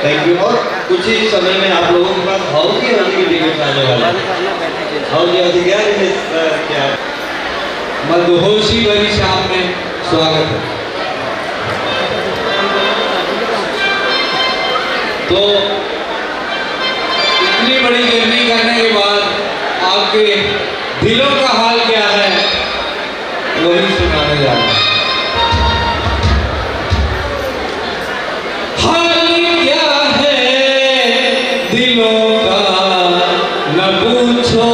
Thank you. और कुछ ही समय में आप लोगों के पास हौदी के टिकट आने वाला है। हौदी क्या मदहोशी भरी शाम में स्वागत है। तो इतनी बड़ी जर्नी करने के बाद आपके दिलों का हाल क्या है वही सुनाने जा रहा हूं। हाल क्या है दिलों का न पूछो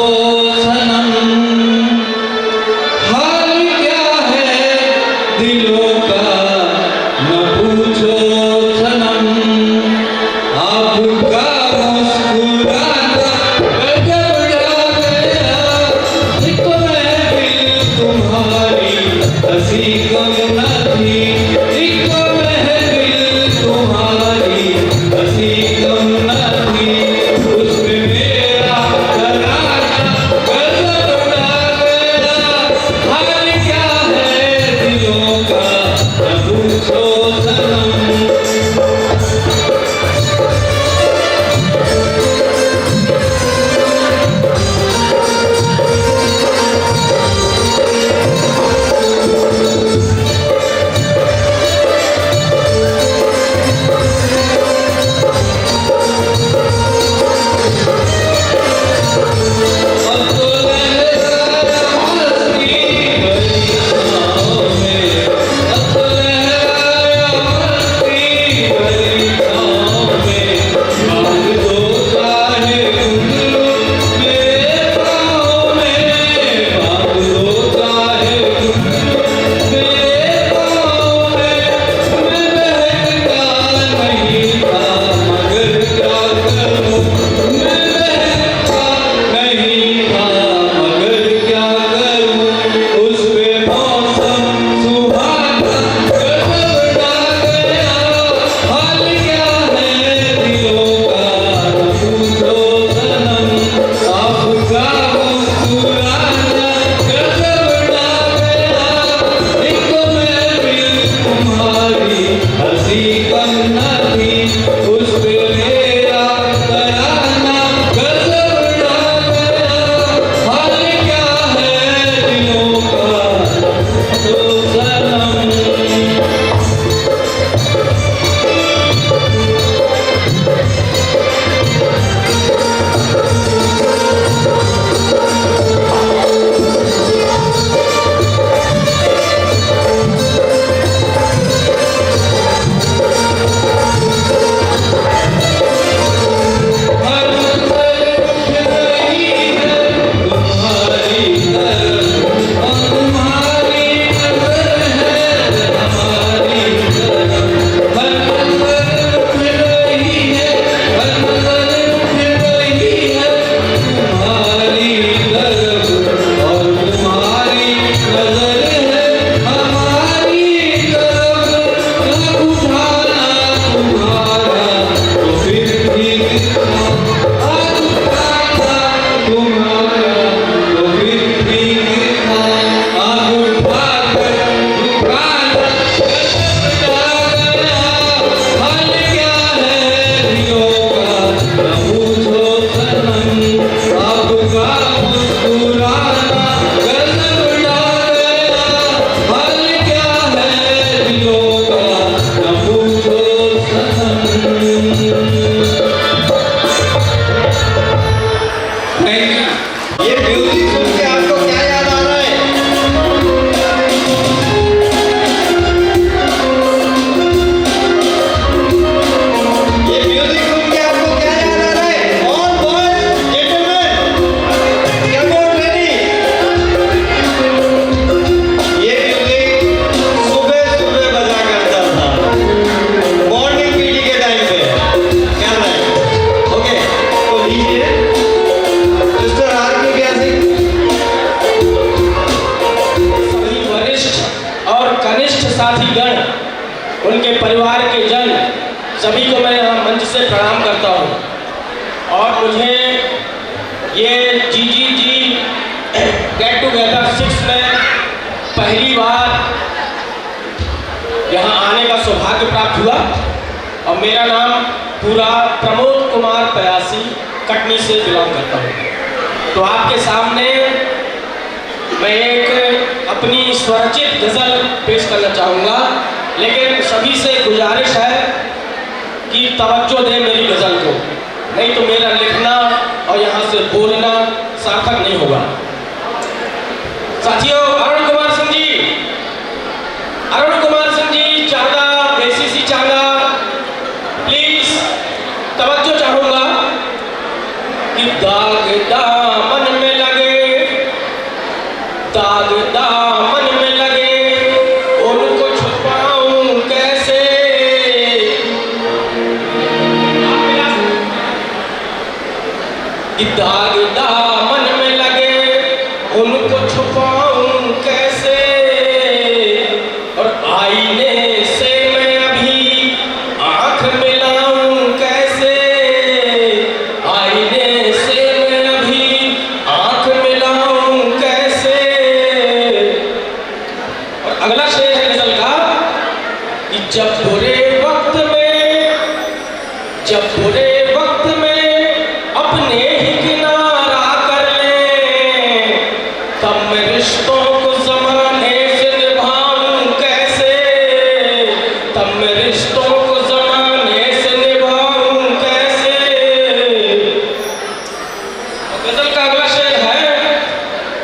सनम, हाल क्या है दिलों का न पूछो सनम, आपका मुस्कुराता गजब जा गया, एक मैं मुझे ये जी गेट टुगेदर 6 में पहली बार यहाँ आने का सौभाग्य प्राप्त हुआ और मेरा नाम पूरा प्रमोद कुमार पयासी कटनी से बिलोंग करता हूँ। तो आपके सामने मैं एक अपनी स्वरचित गज़ल पेश करना चाहूँगा, लेकिन सभी से गुजारिश है कि तवज्जो दें मेरी गज़ल को, नहीं तो मेरा लिखना और यहाँ से बोलना सार्थक नहीं होगा। साथियों, अरुण कुमार सिंह जी चांदा, ACC चांदा, प्लीज तवज्जो चाहूँगा कि दाग दामन में लगे, दाग दामन में लगे, उनको छुपाऊं कैसे। कि दाग दामन में लगे, उनको छुपाऊं कैसे। और आईने से मैं अभी आंख मिलाऊं कैसे, आईने से मैं अभी आंख मिलाऊं कैसे। और अगला शेर है गजल का कि जब बुरे वक्त में अपने ही किनारा कर ले, तब मैं रिश्तों को ज़माने से निभाऊं कैसे, तब मैं रिश्तों को ज़माने से निभाऊं कैसे। और गजल का अगला शेर है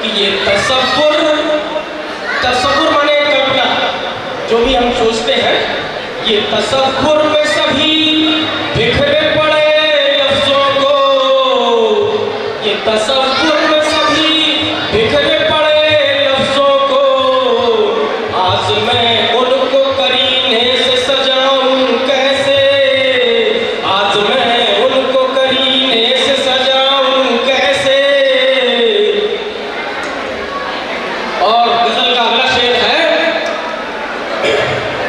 कि ये तसव्वुर माने कल्पना, जो भी हम सोचते हैं, ये तसव्वुर में सभी बिखरे पड़े लफ्जों को, ये तसव्वुर में सभी बिखरे पड़े लफ्जों को। आज मैं उनको करीने से सजाऊं कैसे, आज मैं उनको करीने से सजाऊं कैसे। और गजल का अगला शेर है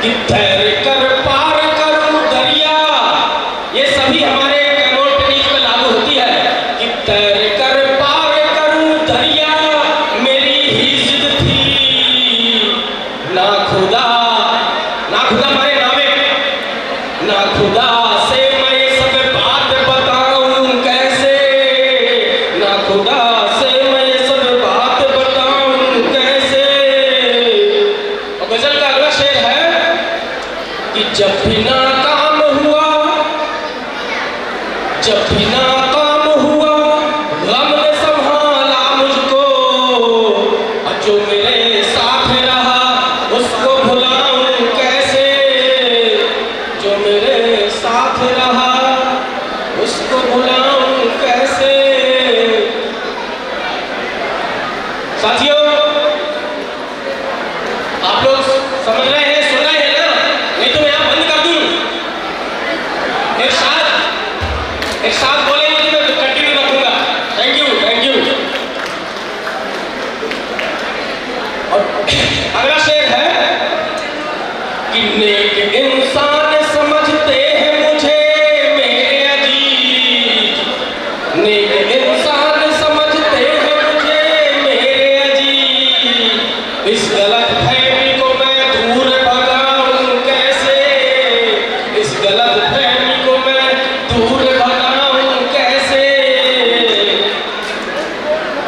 कि तैर कर पार करूं दरिया, ये सभी हमारे कैनोल टेनिस पे लागू होती है कि तैर कर पार करूं दरिया, मेरी ही जिद थी। ना खुदा मारे नावे, ना खुदा से मैं ये सब बात बताऊं कैसे, ना खुदा से मैं ये सब बात बताऊं कैसे। और गजल का अगला शेर है कि जब भी नाकाम हुआ, जब भी नाकाम हुआ, गम ने संभाला मुझको। और जो मेरे साथ रहा उसको भुलाऊं कैसे, जो मेरे साथ रहा उसको भुलाऊं कैसे। साथियों, आप लोग समझ रहे हैं, सुन रहे हैं ना? नहीं तो मैं यहाँ बंद कर दूं। एक साथ बोलेंगे तो मैं कंटिन्यू रखूंगा। Thank you. और अगला शेर है कि नेक इंसान समझते हैं मुझे मेरे अजीज, नेक इंसान समझते हैं मुझे मेरे अजीज। इस गलत फहमी को मैं दूर भगाऊं कैसे, इस गलत फहमी को मैं दूर भगाऊं कैसे।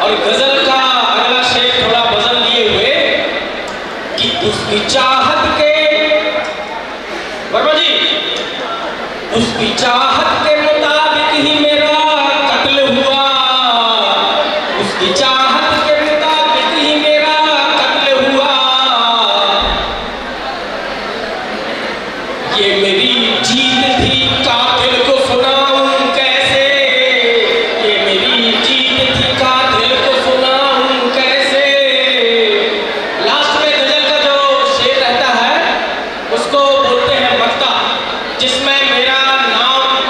और गजल का अगला शेर थोड़ा बदल दिए हुए कि उसकी चाहत के, वर्मा जी, उसकी चाहत के मुताबिक ही मेरा कत्ल हुआ, उसकी चाहत के मुताबिक ही मेरा कत्ल हुआ। ये मेरी जीत थी, कातिल को सुनाऊं कैसे, ये मेरी जीत थी, कातिल को सुनाऊं कैसे। लास्ट में गजल का जो शेर रहता है उसको बोलते हैं मक्ता, जिसमें मेरा नाम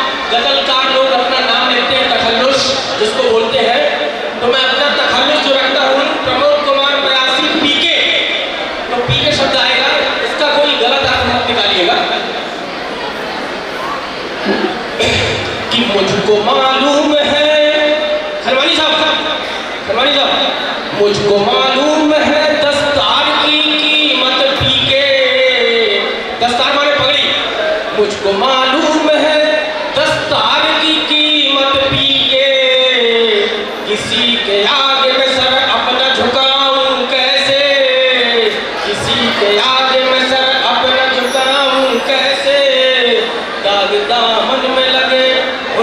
मुझको मालूम है दस्तार की कीमत फीके, दस्तार माने पगड़ी, मुझको मालूम है दस्तार की कीमत फीके, किसी के आगे मैं सर अपना झुकाऊं कैसे, किसी के आगे मैं सर अपना झुकाऊं कैसे, दाग दामन में लगे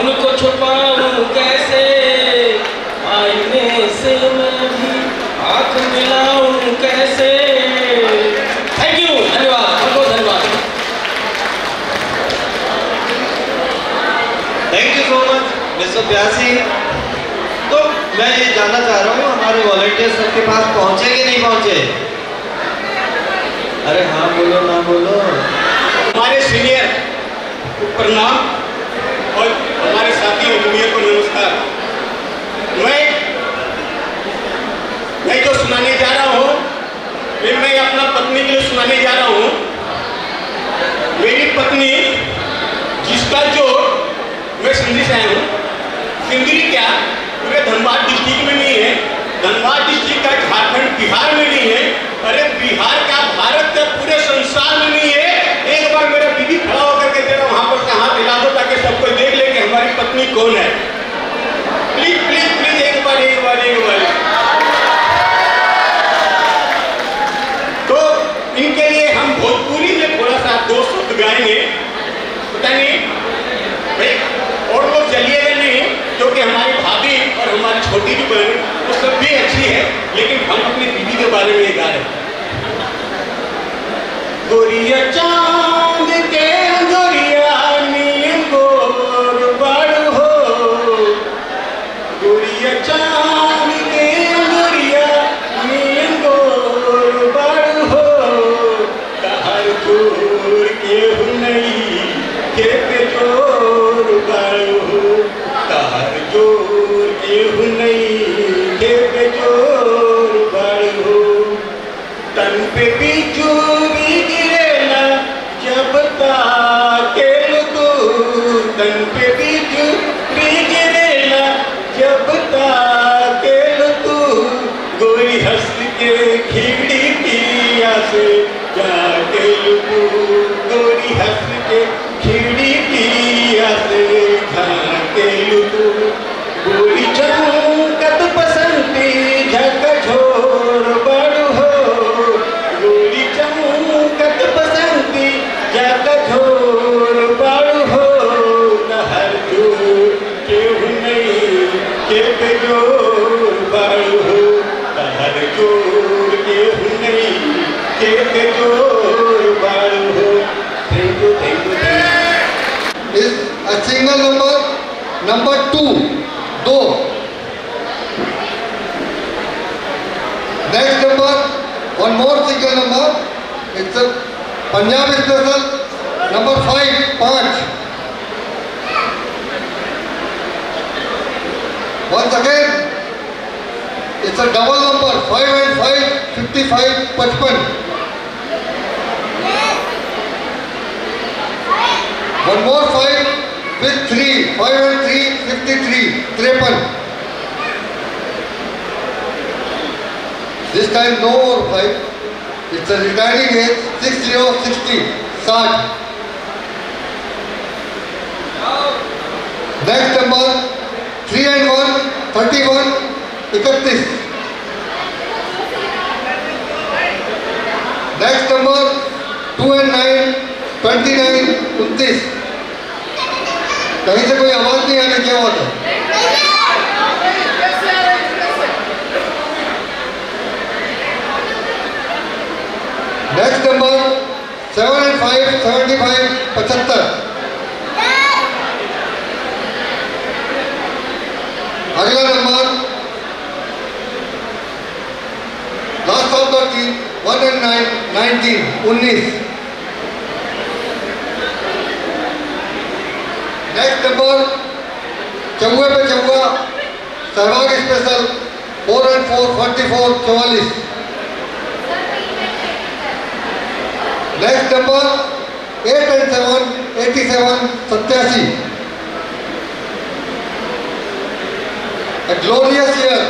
उनको छुपाऊं कैसे, आईने से मैं भी आंख मिलाऊं कैसे। थैंक यू, धन्यवाद, बहुत धन्यवाद। Thank you so much mister प्यासी। तो मैं ये जानना चाह रहा हूँ हमारे वॉलंटियर्स सबके पास पहुँचे कि नहीं पहुँचे? अरे हाँ बोलो ना बोलो। हमारे सीनियर को प्रणाम और हमारे साथियों जूनियर को नमस्कार। मैं जो सुनाने जा रहा हूँ मैं अपना पत्नी के लिए सुनाने जा रहा हूँ। मेरी पत्नी जिसका जो मैं सिंधी से आया हूँ, सिंधी क्या पूरे धनबाद डिस्ट्रिक्ट में नहीं है, धनबाद डिस्ट्रिक्ट का झारखंड बिहार में नहीं है, अरे बिहार का भारत का पूरे संसार में नहीं है। एक बार मेरा दीदी खड़ा होकर के जरा वहां पर से हाथ हिला दो ताकि सब कोई देख ले कि हमारी पत्नी कौन है। प्लीज प्लीज प्लीज एक बार एक बार एक बार। तो इनके लिए हम भोजपुरी में थोड़ा सा 2 शब्द गाएंगे, पता नहीं भाई और लोग चलिएगा नहीं, क्योंकि हमारी भाभी और हमारी छोटी भी बहन वो सब भी अच्छी है, लेकिन हम अपनी दीदी के बारे में ये गा रहे हैं। गोरिया चांद के गोरिया नीम गोर बड़ हो, गोरिया चांद के गोरिया नीम गोर बड़ हो, कहर जोर के नहीं के पे जोर बड़ हो, कहर जोर के नहीं के पे जोर बड़ हो, तन पे बिजू तन पे बिजू गिरेला जब ताकेल तू, गोरी हंस के खिड़किया से झाकेल तू, गोरी हंस के खिड़किया से झाकेल तू, गोरी चमकत बसंती झकझोर बड़ हो, गोरी चमकत बसंती झकझोर बड़ हो, के बेजोर बड़ हो, कहर जोर के नहीं के बेजोर बड़ हो। Thank you thank you. Is a single number 2 2. Next number, one more single number. It's a Punjabi special number 5 5. Once again, it's a double number 5 and 5 55 55. One more 5 with 3 5 and 3 53 53. This time no more 5. It's a retiring age 60 60. Next number 3 and 1 31 31. Next number 2 and 9 29 29. कहीं से कोई आवाज नहीं आ रही, क्या बात है? Next number 7 and 5 75 75. अगला number last of the team 1 and 9 19 19. Next number चौवे पे चौवा Sehwag special 4 and 4 44 44. Next number 8 and 7 87 87. A glorious year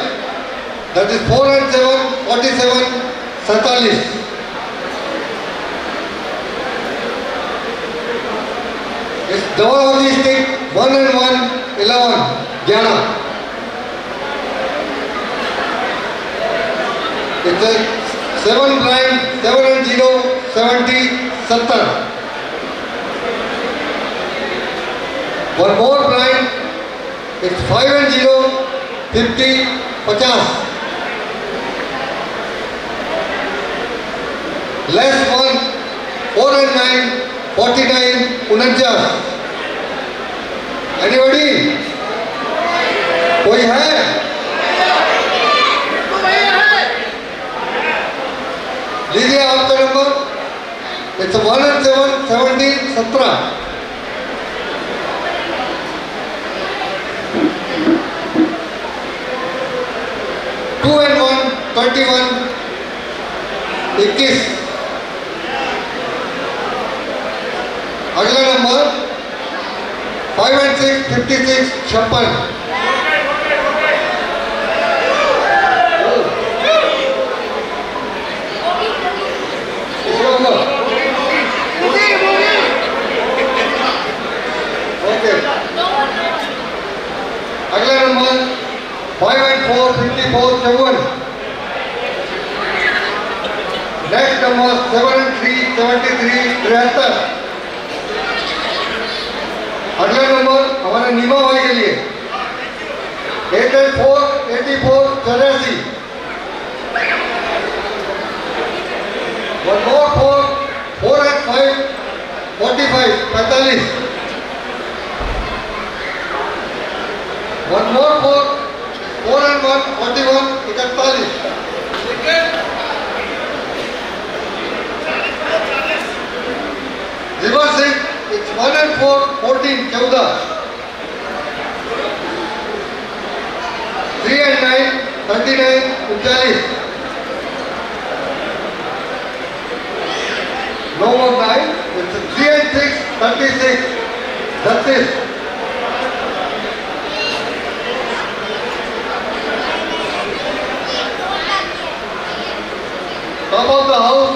That is 4 and 7, 47, 47. It's double hockey stick, 1 and 1, 11, 11. It's a 7 blind, 7 and 0, 70, 70. One more blind, it's 5 and 0, 50, 50. Less 1, 4 and 9, 49, 49. Anybody? कोई है? लीजिए आपका number. It's 1 and 7, 17, 17. Two and 1, 21, 21. अगला number 5 and 6, 56, 56. Okay. अगला number 5 and 4, 54, 7. Next number 7 and 3, 73, 73. अगला number हमारे नीमा भाई के लिए 8 and 4, 84, 84. One more 4, 4 and 5, 45, 45. One more 4, 4 and 1, 41, 41. Reverse it. It's 1 and 4, 14, 14. 3 and 9, 39, 39. No more 9. It's 3 and 6, 36. That's it. Top of the house,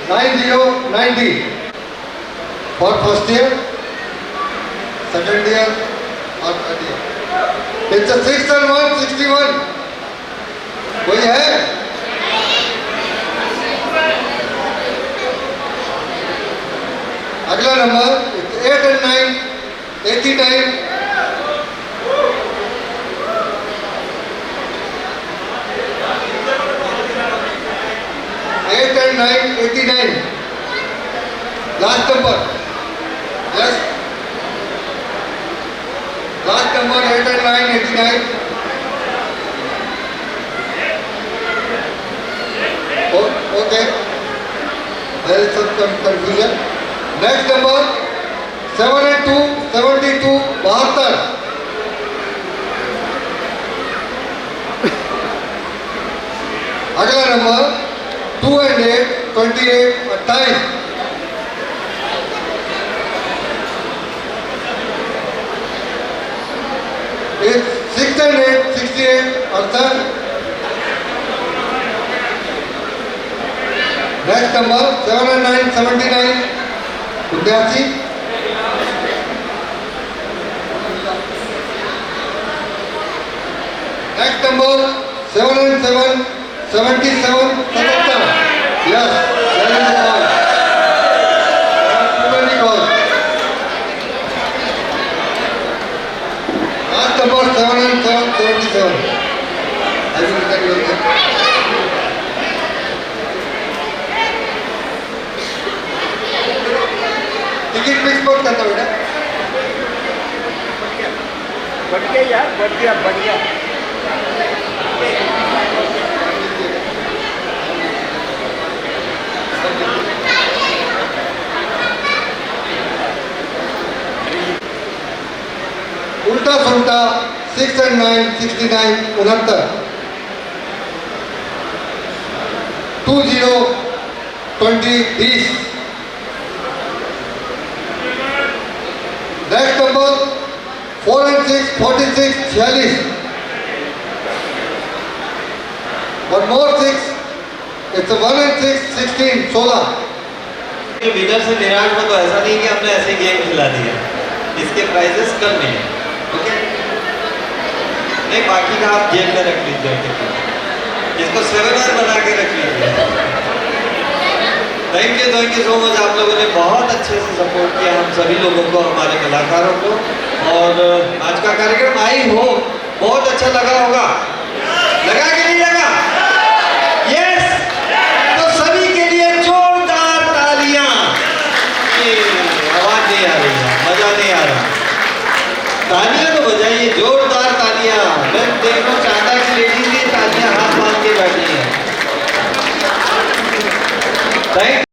90, 90. For first year, second year, or third year. It's a 6 and 1, 61. कोई है? अगला number 8 and 9, 89. Eight and 9, 89. Last number. Yes. Last number 8 and 9, 89. Okay. There is some confusion. Next number 7 and 2, 72, 72. अगला number 2 and 8, 28, 28. It's 6 and 8, 68, 68. Next number 7 and 9, 79. 82. Next number 7 and 7, 77, 77. Yes, that is the call. Too many calls. Last number 7 and 7, 77. I will look at you again. Ticket fix मत करना बेटा. बढ़ गया यार, बढ़ गया, बढ़ गया. उल्टा सुल्टा 6 and 9, 69, 69. 20, 20, 20. Next number 4 and 6, 46, 46. One more 6. It's a 1 and 6, 16, 16. Winner से निराश हो तो ऐसा नहीं कि हमने ऐसे गेम खिला दिया, इसके प्राइजेस कल मिले। ओके, नहीं बाकी का आप जेब में रख लीजिए, इसको 7 बना के रख लीजिए। Thank you so much. आप लोगों ने बहुत अच्छे से सपोर्ट किया हम सभी लोगों को, हमारे कलाकारों को, और आज का कार्यक्रम आई हो बहुत अच्छा लगा होगा। लगा कि नहीं लगा? यस, तो सभी के लिए जोरदार तालियां। आवाज नहीं आ रही है, मजा नहीं आ रहा, तालियां तो बजाइए, जोरदार तालियां। मैं देखना चाहता कि लेडीज की तालियां हाथ बांध के बैठी हैं। थैंक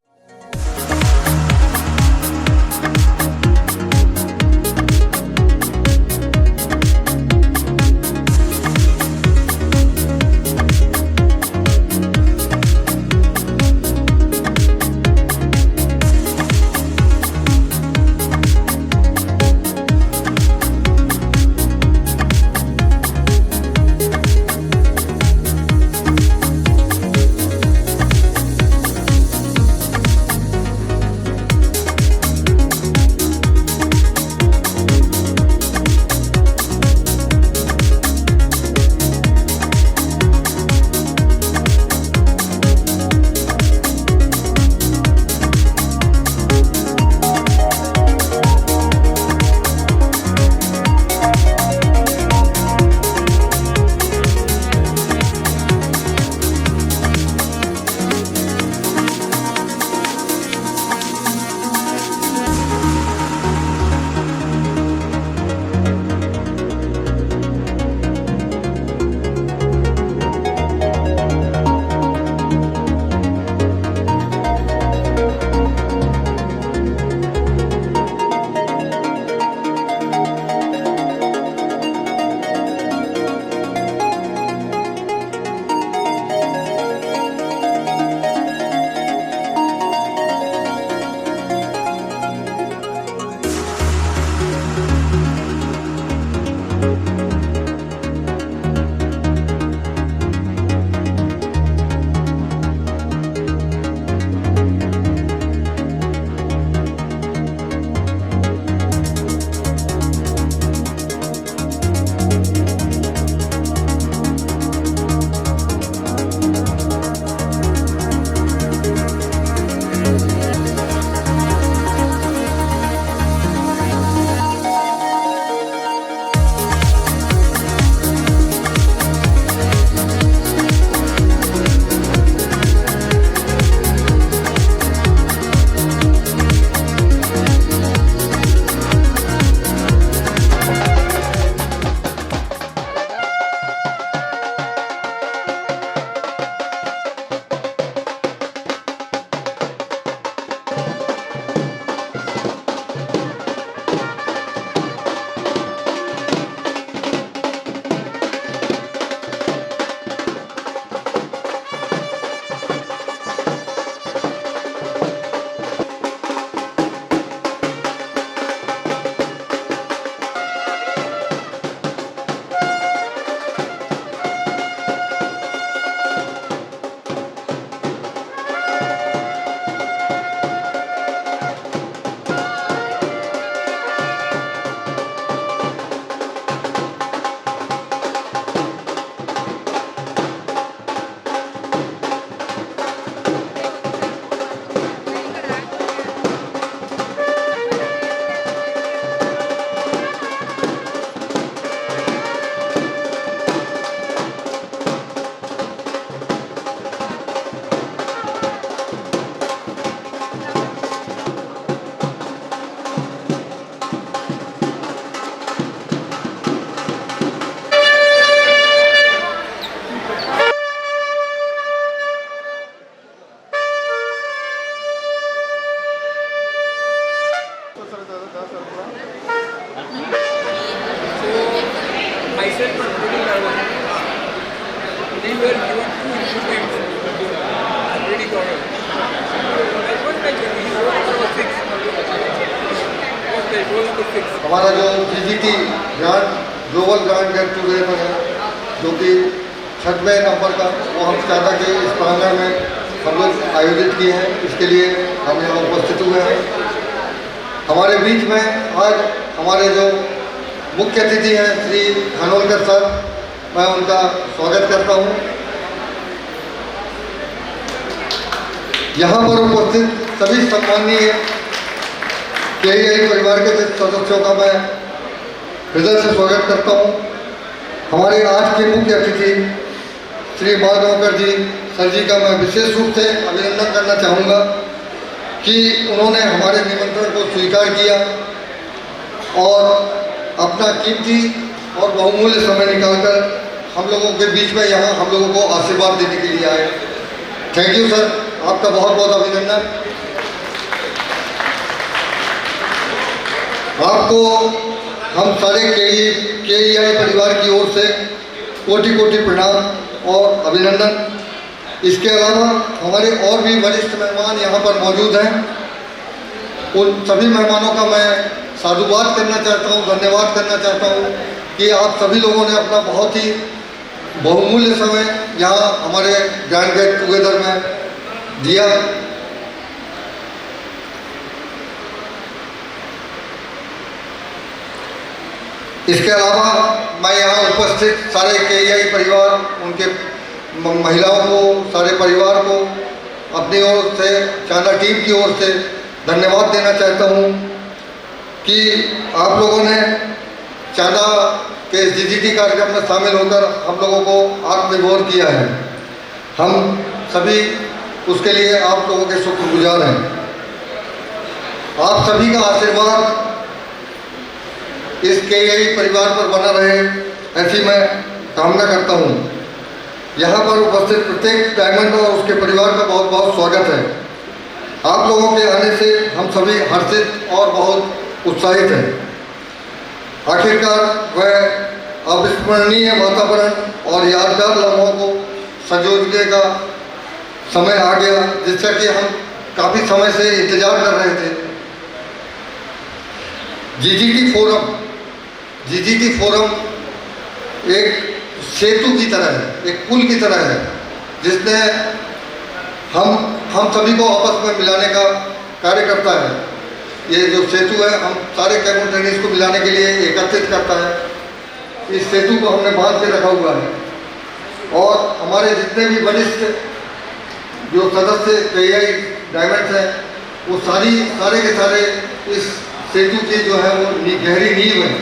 हमारा जो GGT grand global grand get together है, जो कि 6वें नंबर का वो हम चाहता कि इस प्रांगण में हम लोग आयोजित किए हैं, इसके लिए हम यहाँ उपस्थित हुए हैं। हमारे बीच में आज हमारे जो मुख्य अतिथि हैं श्री खानोलकर सर, मैं उनका स्वागत करता हूँ। यहाँ पर उपस्थित सभी सम्माननीय KEI परिवार के सदस्यों का मैं हृदय से स्वागत करता हूँ। हमारे आज के मुख्य अतिथि श्री माधवकर जी सर जी का मैं विशेष रूप से अभिनंदन करना चाहूँगा कि उन्होंने हमारे निमंत्रण को स्वीकार किया और अपना कीमती और बहुमूल्य समय निकालकर हम लोगों के बीच में यहाँ हम लोगों को आशीर्वाद देने के लिए आए। थैंक यू सर, आपका बहुत बहुत अभिनंदन। आपको हम सारे KEI परिवार की ओर से कोटि कोटि प्रणाम और अभिनंदन। इसके अलावा हमारे और भी वरिष्ठ मेहमान यहाँ पर मौजूद हैं। उन सभी मेहमानों का मैं साधुवाद करना चाहता हूँ, धन्यवाद करना चाहता हूँ कि आप सभी लोगों ने अपना बहुत ही बहुमूल्य समय यहाँ हमारे ग्रैंड गेट टुगेदर में दिया। इसके अलावा मैं यहाँ उपस्थित सारे KEI परिवार, उनके महिलाओं को, सारे परिवार को अपनी ओर से, चांदा टीम की ओर से धन्यवाद देना चाहता हूँ कि आप लोगों ने चांदा के GGT कार्यक्रम में शामिल होकर हम लोगों को आत्मनिर्भर किया है। हम सभी उसके लिए आप लोगों के शुक्रगुजार हैं। आप सभी का आशीर्वाद इस KEI परिवार पर बना रहे, ऐसी मैं कामना करता हूँ। यहाँ पर उपस्थित प्रत्येक डायमंड और उसके परिवार का बहुत बहुत स्वागत है। आप लोगों के आने से हम सभी हर्षित और बहुत उत्साहित हैं। आखिरकार वह अविस्मरणीय वातावरण और यादगार लम्हों को संजोने का समय आ गया, जिसका कि हम काफ़ी समय से इंतजार कर रहे थे। GGT फोरम एक सेतु की तरह है, एक पुल की तरह है, जिसने हम सभी को आपस में मिलाने का कार्य करता है। ये जो सेतु है, हम सारे कैमूर ट्रेनिंग्स को मिलाने के लिए एकत्रित करता है। इस सेतु को हमने बांध के रखा हुआ है और हमारे जितने भी वरिष्ठ जो सदस्य KEI डायमंड्स हैं, वो सारे के सारे इस सेतु की जो है वो गहरी नींव है,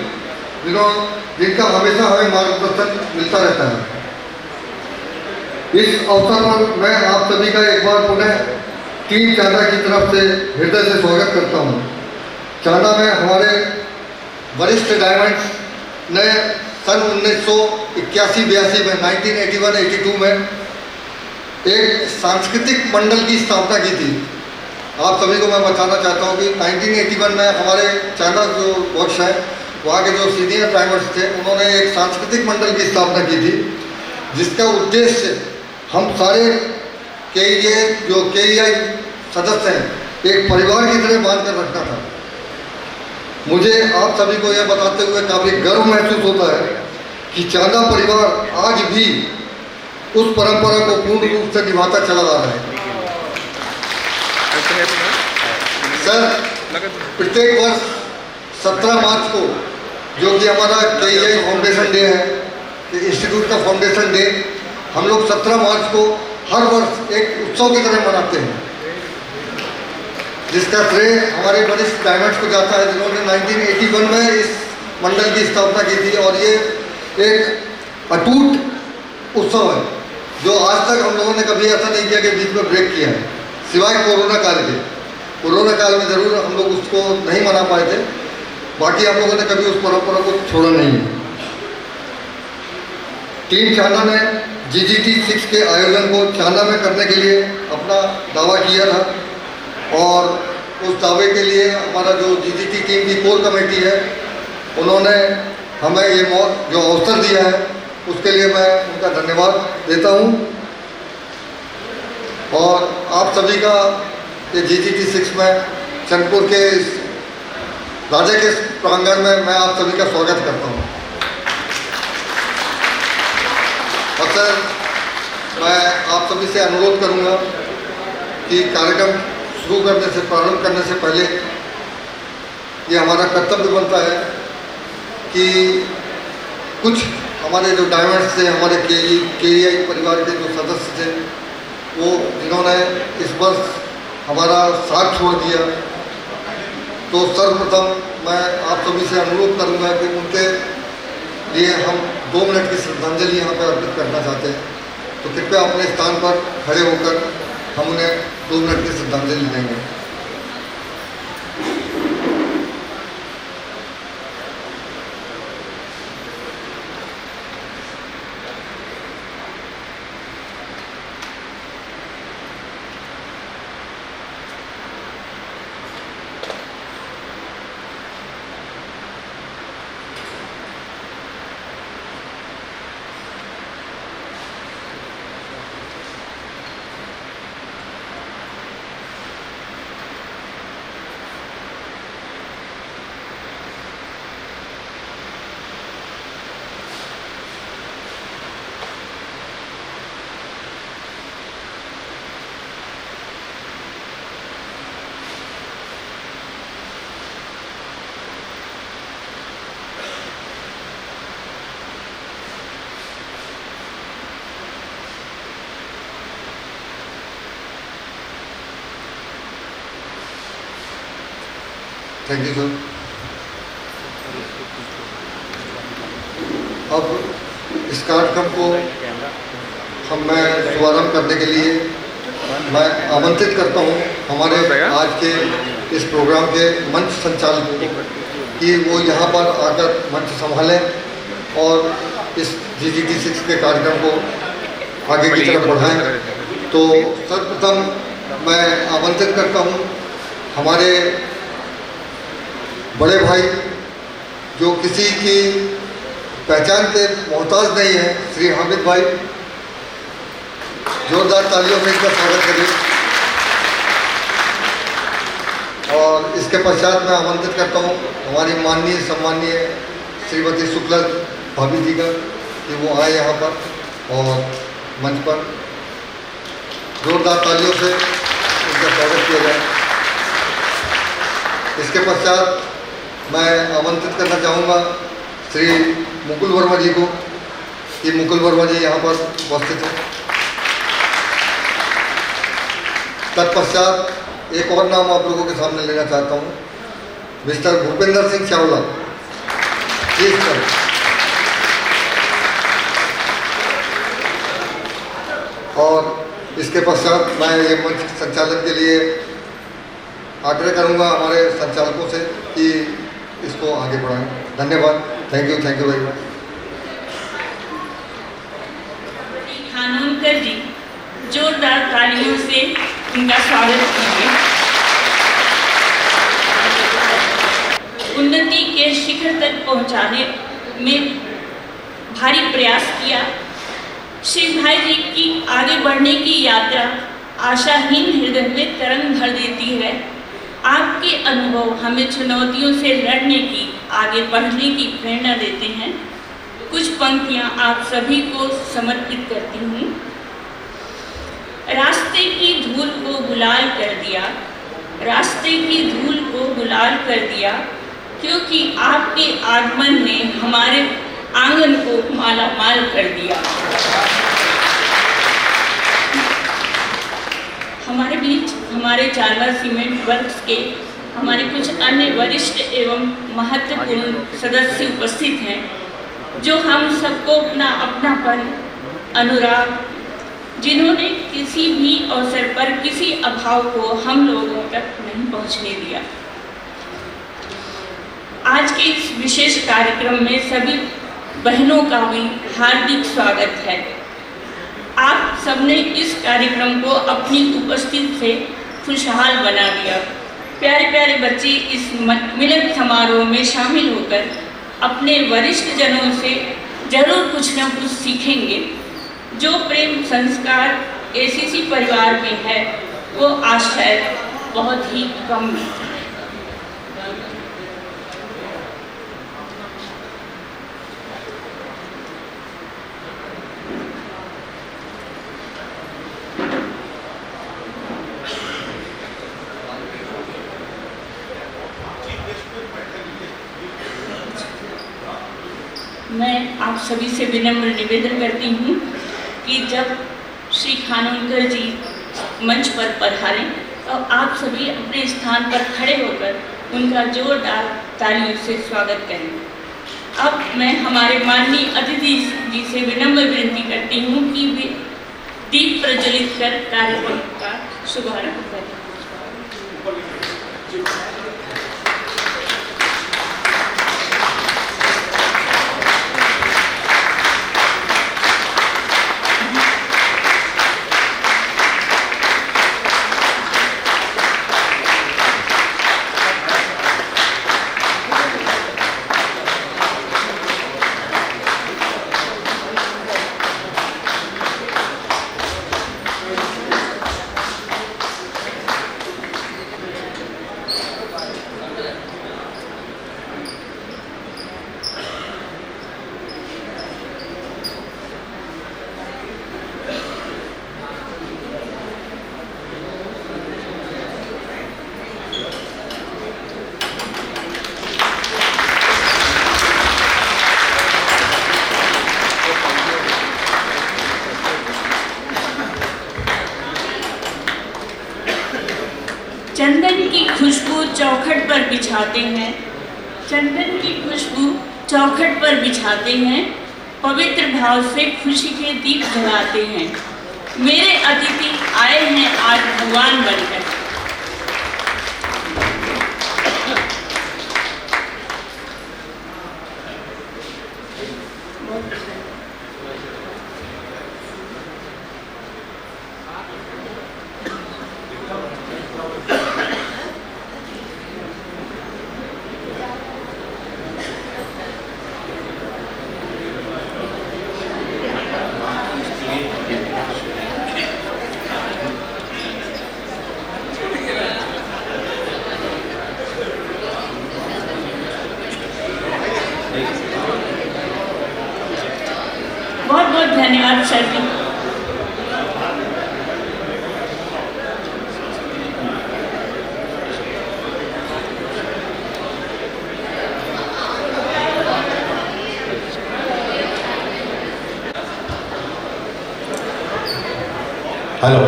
जिनका हमेशा हमें मार्गदर्शन मिलता रहता है। इस अवसर पर मैं आप सभी का एक बार पुनः टीम चांदा की तरफ से हृदय से स्वागत करता हूँ। चांदा में हमारे वरिष्ठ डायमंड्स ने सन 1981-82 में 1981-82 में एक सांस्कृतिक मंडल की स्थापना की थी। आप सभी को मैं बताना चाहता हूँ कि 1981 में हमारे चांदा जो वर्ष है, वहाँ के जो सीनियर डायमंड्स थे, उन्होंने एक सांस्कृतिक मंडल की स्थापना की थी, जिसका उद्देश्य हम सारे KEI सदस्य हैं, एक परिवार की तरह बांध कर रखना था। मुझे आप सभी को यह बताते हुए काफ़ी गर्व महसूस होता है कि चांदा परिवार आज भी उस परंपरा को पूर्ण रूप से निभाता चला आ रहा है। सर, प्रत्येक वर्ष 17 मार्च को, जो कि हमारा KEI फाउंडेशन डे है, इंस्टीट्यूट का फाउंडेशन डे, हम लोग 17 मार्च को हर वर्ष एक उत्सव की तरह मनाते हैं, जिसका श्रेय हमारे वरिष्ठ डायमंड्स को जाता है, जिन्होंने 1981 में इस मंडल की स्थापना की थी। और ये एक अटूट उत्सव है जो आज तक हम लोगों ने कभी ऐसा नहीं किया कि बीच में ब्रेक किया है, सिवाय कोरोना काल के। कोरोना काल में ज़रूर हम लोग उसको नहीं मना पाए थे, बाकी आप लोगों ने कभी उस परंपरा को छोड़ा नहीं है। टीम चांदा ने GGT 6 के आयोजन को चांदा में करने के लिए अपना दावा किया था, और उस दावे के लिए हमारा जो GGT टीम की कोर कमेटी है, उन्होंने हमें ये जो अवसर दिया है, उसके लिए मैं उनका धन्यवाद देता हूँ। और आप सभी का ये GGT 6 में चंदपुर के राजा के प्रांगण में मैं आप सभी का स्वागत करता हूँ। और सर, मैं आप सभी से अनुरोध करूंगा कि कार्यक्रम शुरू करने से, प्रारंभ करने से पहले ये हमारा कर्तव्य बनता है कि कुछ हमारे जो डायमंड्स थे, हमारे केईआई परिवार के जो सदस्य थे, वो जिन्होंने इस वर्ष हमारा साथ छोड़ दिया, तो सर्वप्रथम मैं आप सभी से अनुरोध करूंगा कि उनके लिए हम 2 मिनट की श्रद्धांजलि यहाँ पर अर्पित करना चाहते हैं। तो कृपया अपने स्थान पर खड़े होकर हम उन्हें 2 मिनट की श्रद्धांजलि देंगे। Thank you sir. अब इस कार्यक्रम को मैं शुभारंभ करने के लिए मैं आमंत्रित करता हूं हमारे आज के इस प्रोग्राम के मंच संचालक को कि वो यहाँ पर आकर मंच संभालें और इस GGT 6 के कार्यक्रम को आगे की तरफ बढ़ाएं। तो सर्वप्रथम मैं आमंत्रित करता हूँ हमारे बड़े भाई, जो किसी की पहचान के मोहताज नहीं है, श्री हामिद भाई। जोरदार तालियों में इनका स्वागत करिए। और इसके पश्चात मैं आमंत्रित करता हूँ हमारी माननीय सम्माननीय श्रीमती शुक्ला भाभी जी का कि वो आए यहाँ पर और मंच पर जोरदार तालियों से उनका स्वागत किया जाए। इसके पश्चात मैं आमंत्रित करना चाहूँगा श्री मुकुल वर्मा जी को कि मुकुल वर्मा जी यहाँ पर उपस्थित हैं। तत्पश्चात एक और नाम आप लोगों के सामने लेना चाहता हूँ, mister Bhupendra Singh Chawla. Please sir. और इसके पश्चात मैं ये मंच संचालन के लिए आग्रह करूँगा हमारे संचालकों से कि इसको आगे बढ़ाएं। धन्यवाद। Thank you very much. Khanonkar ji, जोरदार तालियों से उनका स्वागत कीजिए। उन्नति के शिखर तक पहुंचाने में भारी प्रयास किया। श्री भाई जी की आगे बढ़ने की यात्रा आशाहीन हृदय में तरंग भर देती है। आपके अनुभव हमें चुनौतियों से लड़ने की, आगे बढ़ने की प्रेरणा देते हैं। कुछ पंक्तियां आप सभी को समर्पित करती हूँ। रास्ते की धूल को गुलाल कर दिया, रास्ते की धूल को गुलाल कर दिया, क्योंकि आपके आगमन ने हमारे आंगन को मालामाल कर दिया। हमारे बीच हमारे चारवा सीमेंट वर्क्स के हमारे कुछ अन्य वरिष्ठ एवं महत्वपूर्ण सदस्य उपस्थित हैं, जो हम सबको अपना अपनापन, अनुराग, जिन्होंने किसी भी अवसर पर किसी अभाव को हम लोगों तक नहीं पहुंचने दिया। आज के इस विशेष कार्यक्रम में सभी बहनों का भी हार्दिक स्वागत है। आप सबने इस कार्यक्रम को अपनी उपस्थिति से खुशहाल बना दिया। प्यारे प्यारे बच्चे इस मिलन समारोह में शामिल होकर अपने वरिष्ठ जनों से जरूर कुछ न कुछ सीखेंगे। जो प्रेम संस्कार ACC परिवार में है वो आज शायद बहुत ही कम मिलता है। आप सभी से विनम्र निवेदन करती हूँ कि जब श्री खानोलकर जी मंच पर पधारें तो आप सभी अपने स्थान पर खड़े होकर उनका जोरदार तालियों से स्वागत करें। अब मैं हमारे माननीय अतिथि जी से विनम्र विनती करती हूँ कि वे दीप प्रज्वलित कर कार्यक्रम का शुभारंभ करें। चंदन की खुशबू चौखट पर बिछाते हैं, चंदन की खुशबू चौखट पर बिछाते हैं, पवित्र भाव से खुशी के दीप जलाते हैं। मेरे अतिथि आए हैं आज भगवान बनकर। बहुत बहुत धन्यवाद सर जी। हेलो।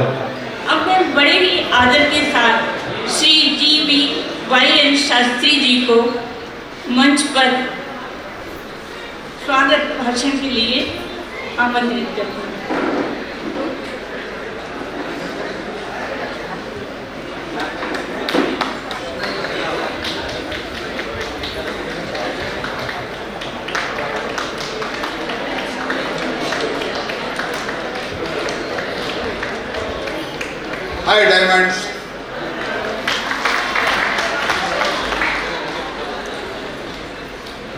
अब मैं बड़े ही आदर के साथ श्री GVYN शास्त्री जी को मंच पर स्वागत भाषण के लिए आमंत्रित करती हूँ। Hi Diamonds.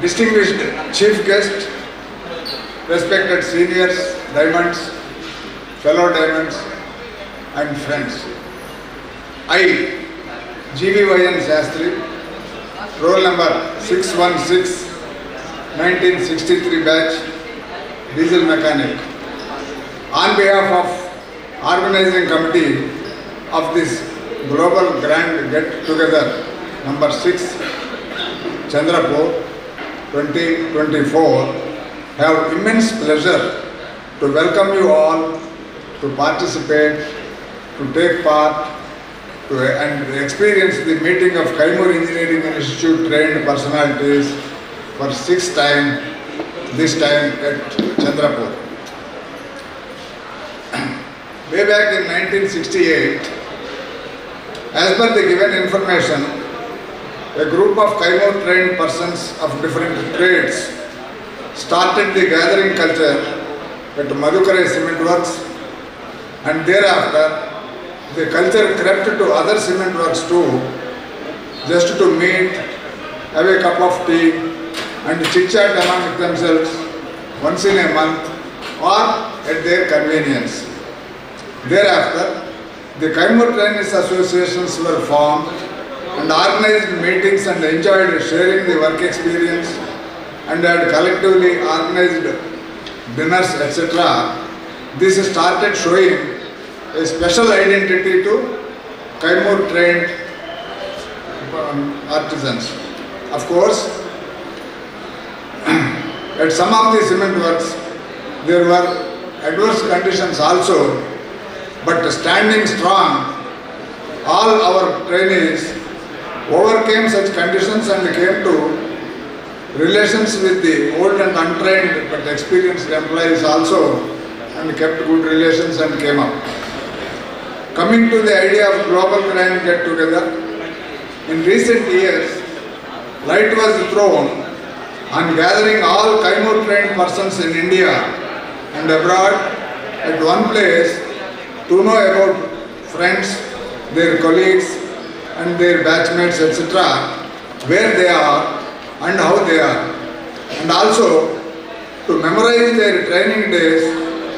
Distinguished chief guest, respected seniors, Diamonds, fellow Diamonds and friends. I, GVYN Shastri, roll number 616, 1963 batch, diesel mechanic. On behalf of organizing committee of this global grand get-together number 6, Chandrapur 2024, have immense pleasure to welcome you all to participate, to take part, and experience the meeting of Kaimur Engineering Institute trained personalities for 6th time, this time at Chandrapur. Way back in 1968, as per the given information, a group of Kaimur trained persons of different trades started the gathering culture at Madhukare Cement Works, and thereafter the culture crept to other cement works too, just to meet, have a cup of tea and chit-chat among themselves once in a month or at their convenience. Thereafter, the Kaimur Trainers Associations were formed and organized meetings and enjoyed sharing the work experience and had collectively organized dinners, etc. This started showing a special identity to Kaimur trained artisans. Of course, At some of the cement works, there were adverse conditions also, but standing strong, all our trainees overcame such conditions and came to relations with the old and untrained but experienced employees also, and kept good relations and came up. Coming to the idea of global grand get-together, in recent years, light was thrown on gathering all Kaimur trained persons in India and abroad at one place to know about friends, their colleagues and their batchmates, etc., where they are and how they are, and also to memorize their training days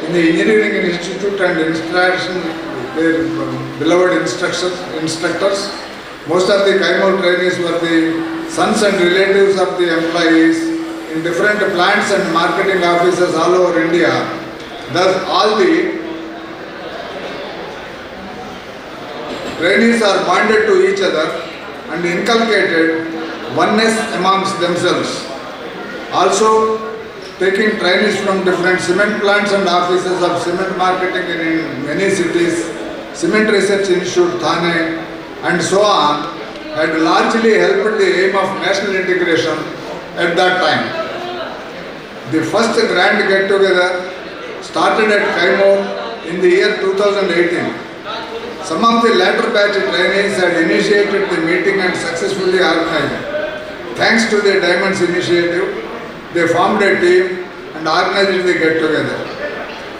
in the engineering institute and instruction their beloved instructors. Most of the Kaimur trainees were the sons and relatives of the employees in different plants and marketing offices all over India. Thus all the trainees are bonded to each other and inculcated oneness amongst themselves. Also, taking trainees from different cement plants and offices of cement marketing in many cities, Cement Research Institute, Thane, and so on, had largely helped the aim of national integration at that time. The first grand get-together started at Kaimur in the year 2018. Some of the latter batch trainees had initiated the meeting and successfully organized. Thanks to the Diamonds initiative, they formed a team and organized the get-together.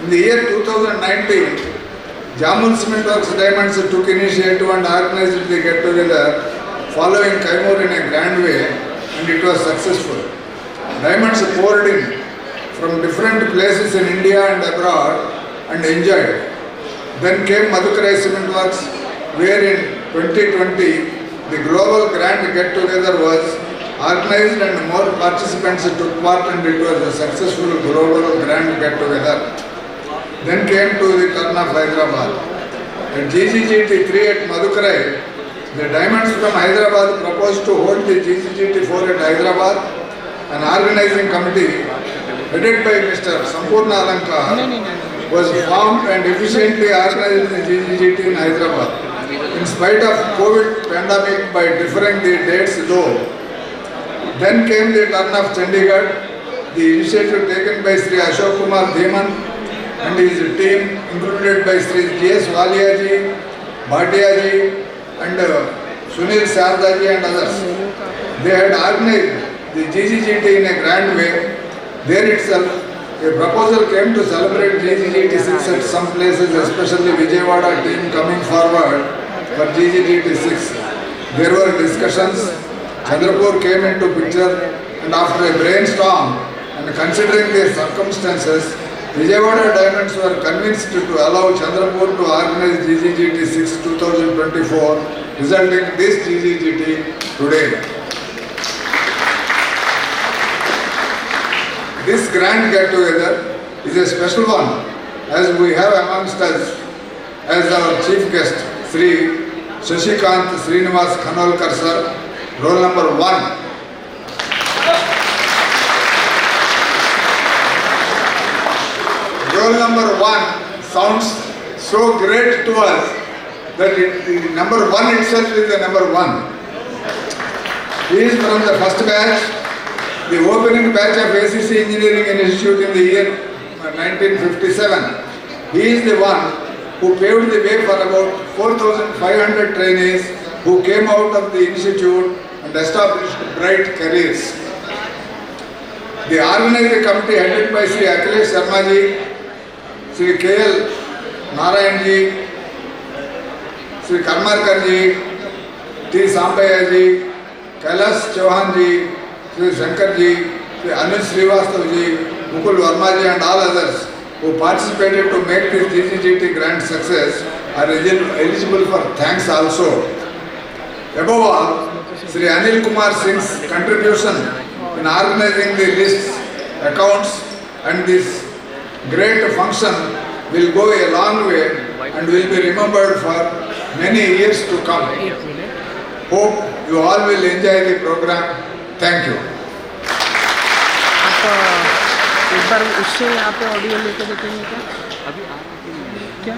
In the year 2019, Jamul Cement Works Diamonds took initiative and organized the get-together following Kaimur in a grand way, and it was successful. Diamonds poured in from different places in India and abroad and enjoyed. Then came Madhukarai Cement Works, where in 2020 the global grand get-together was organized and more participants took part, and it was a successful global grand get-together. Then came to the turn of Hyderabad. At GGGT 3 at Madhukarai, the Diamonds from Hyderabad proposed to hold the GGGT 4 at Hyderabad. An organizing committee headed by Mr. Sampurna Alankar was formed and efficiently organized the GGGT in Hyderabad. In spite of COVID pandemic by deferring the dates though. Then came the turn of Chandigarh, the initiative taken by Sri Ashok Kumar Dhiman and his team, included by Sri G.S. Waliyaji, Bhatia and Sunil Sardaji and others. They had organized the GGGT in a grand way. There itself, a proposal came to celebrate GGGT 6 at some places, especially Vijayawada team coming forward for GGGT 6. There were discussions, Chandrapur came into picture, and after a brainstorm and considering the circumstances, Vijayawada Diamonds were convinced to allow Chandrapur to organize GGGT 6 2024, resulting in this GGGT today. This grand get-together is a special one, as we have amongst us as our chief guest, Sri Shashikant Srinivas Khanolkar sir, roll number 1. Roll number 1 sounds so great to us that the number 1 itself is the number 1. He is from the first batch, the opening batch of ACC Engineering Institute in the year 1957. He is the one who paved the way for about 4,500 trainees who came out of the institute and established bright careers. The organizing committee headed by Sri Akhilesh Sharma ji, Sri K.L. Narayan ji, Sri Karmarkar ji, T. Sambhaya ji, Kailash Chauhan ji, Sri Shankar ji, Sri Anil Srivastav ji, Mukul Verma ji and all others who participated to make this GGGT grand success are eligible for thanks also. Above all, Sri Anil Kumar Singh's contribution in organizing the lists, accounts and this great function will go a long way and will be remembered for many years to come. Hope you all will enjoy the program. Thank you. एक बार उससे यहाँ पे audio लेके देखेंगे क्या? अभी क्या?